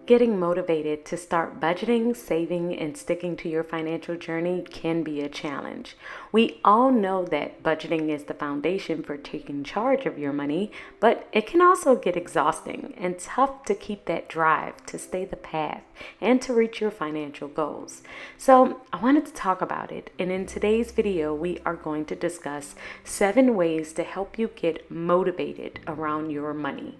Getting motivated to start budgeting, saving, and sticking to your financial journey can be a challenge. We all know that budgeting is the foundation for taking charge of your money, but it can also get exhausting and tough to keep that drive to stay the path and to reach your financial goals. So, I wanted to talk about it, and in today's video, we are going to discuss 7 ways to help you get motivated around your money.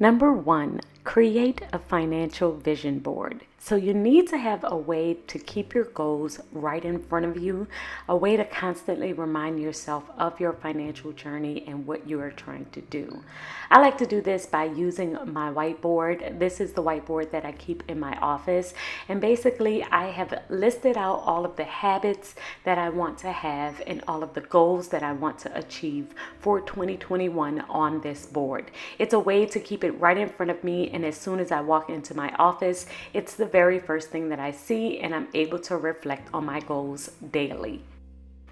Number 1, create a financial vision board. So you need to have a way to keep your goals right in front of you, a way to constantly remind yourself of your financial journey and what you are trying to do. I like to do this by using my whiteboard. This is the whiteboard that I keep in my office. And basically, I have listed out all of the habits that I want to have and all of the goals that I want to achieve for 2021 on this board. It's a way to keep it right in front of me, and as soon as I walk into my office, it's the very first thing that I see, and I'm able to reflect on my goals daily.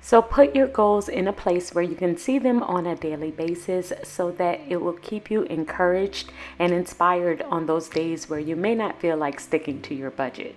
So put your goals in a place where you can see them on a daily basis so that it will keep you encouraged and inspired on those days where you may not feel like sticking to your budget.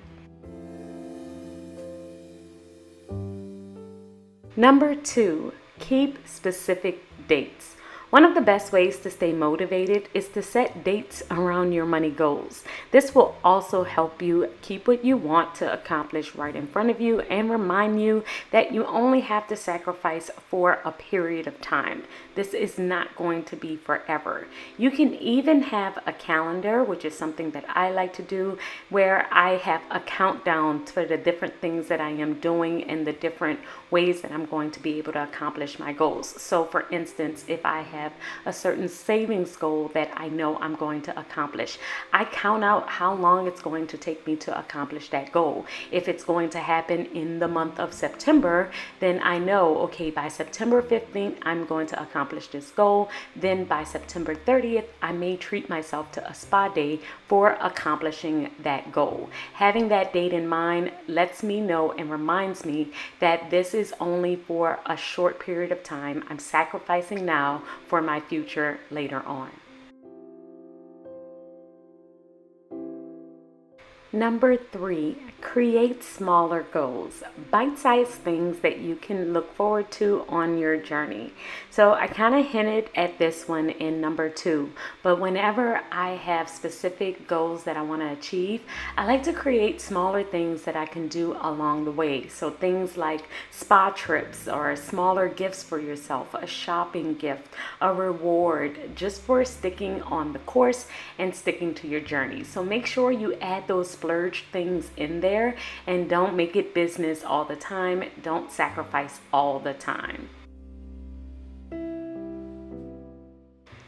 Number 2, keep specific dates. One of the best ways to stay motivated is to set dates around your money goals. This will also help you keep what you want to accomplish right in front of you and remind you that you only have to sacrifice for a period of time. This is not going to be forever. You can even have a calendar, which is something that I like to do, where I have a countdown for the different things that I am doing and the different ways that I'm going to be able to accomplish my goals. So for instance, if I have a certain savings goal that I know I'm going to accomplish, I count out how long it's going to take me to accomplish that goal. If it's going to happen in the month of September, then I know, okay, by September 15th, I'm going to accomplish this goal. Then by September 30th, I may treat myself to a spa day for accomplishing that goal. Having that date in mind lets me know and reminds me that this is only for a short period of time. I'm sacrificing now for my future later on. Number 3, create smaller goals, bite-sized things that you can look forward to on your journey. So I kind of hinted at this one in number 2, but whenever I have specific goals that I want to achieve, I like to create smaller things that I can do along the way. So things like spa trips or smaller gifts for yourself, a shopping gift, a reward, just for sticking on the course and sticking to your journey. So make sure you add those splurge things in there and don't make it business all the time. Don't sacrifice all the time.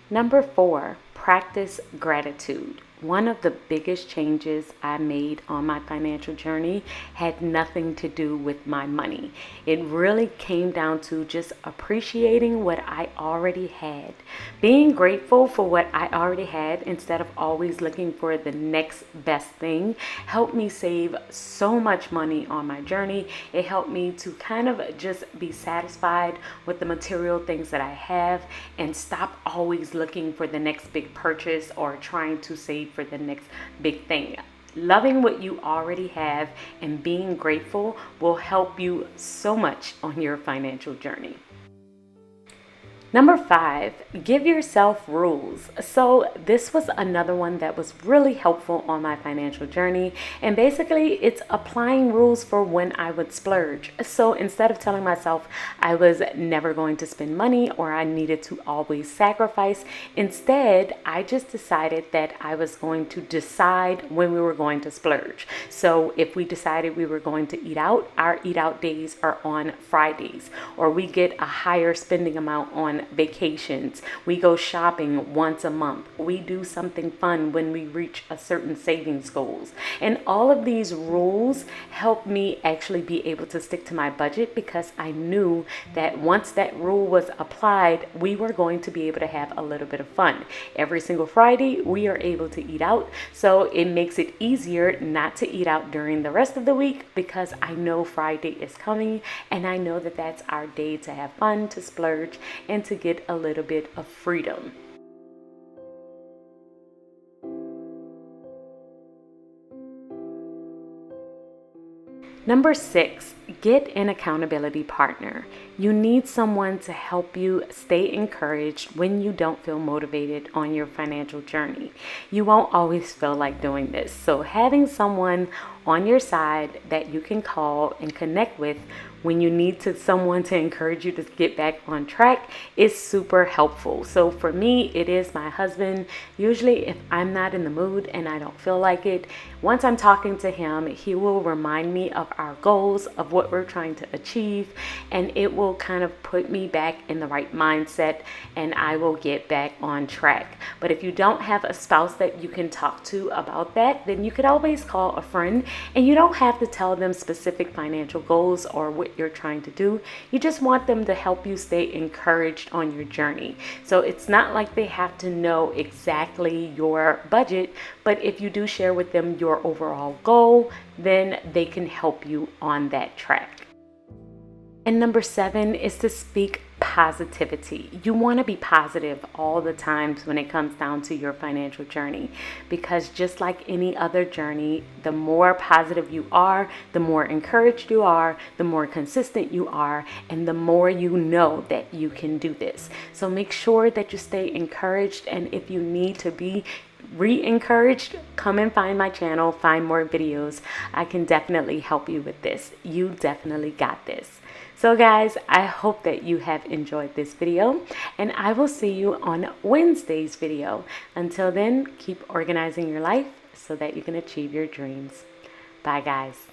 Number 4, practice gratitude. One of the biggest changes I made on my financial journey had nothing to do with my money. It really came down to just appreciating what I already had. Being grateful for what I already had instead of always looking for the next best thing helped me save so much money on my journey. It helped me to kind of just be satisfied with the material things that I have and stop always looking for the next big purchase or trying to save for the next big thing. Loving what you already have and being grateful will help you so much on your financial journey. Number 5, give yourself rules. So this was another one that was really helpful on my financial journey. And basically it's applying rules for when I would splurge. So instead of telling myself I was never going to spend money or I needed to always sacrifice, instead I just decided that I was going to decide when we were going to splurge. So if we decided we were going to eat out, our eat out days are on Fridays, or we get a higher spending amount on on vacations. We go shopping once a month. We do something fun when we reach a certain savings goals. And all of these rules help me actually be able to stick to my budget, because I knew that once that rule was applied, we were going to be able to have a little bit of fun. Every single Friday, we are able to eat out. So it makes it easier not to eat out during the rest of the week, because I know Friday is coming and I know that that's our day to have fun, to splurge, and to get a little bit of freedom. Number 6, get an accountability partner. You need someone to help you stay encouraged when you don't feel motivated on your financial journey. You won't always feel like doing this. So having someone on your side that you can call and connect with when you need someone to encourage you to get back on track is super helpful. So for me, it is my husband. Usually if I'm not in the mood and I don't feel like it, once I'm talking to him, he will remind me of our goals, of what we're trying to achieve, and it will kind of put me back in the right mindset and I will get back on track. But if you don't have a spouse that you can talk to about that, then you could always call a friend, and you don't have to tell them specific financial goals or what you're trying to do. You just want them to help you stay encouraged on your journey. So it's not like they have to know exactly your budget, but if you do share with them your overall goal, then they can help you on that track. And number 7 is to speak positivity. You want to be positive all the time when it comes down to your financial journey, because just like any other journey, the more positive you are, the more encouraged you are, the more consistent you are, and the more you know that you can do this. So make sure that you stay encouraged, and if you need to be re-encouraged, come and find my channel, find more videos. I can definitely help you with this. You definitely got this. So guys, I hope that you have enjoyed this video, and I will see you on Wednesday's video. Until then, keep organizing your life so that you can achieve your dreams. Bye guys.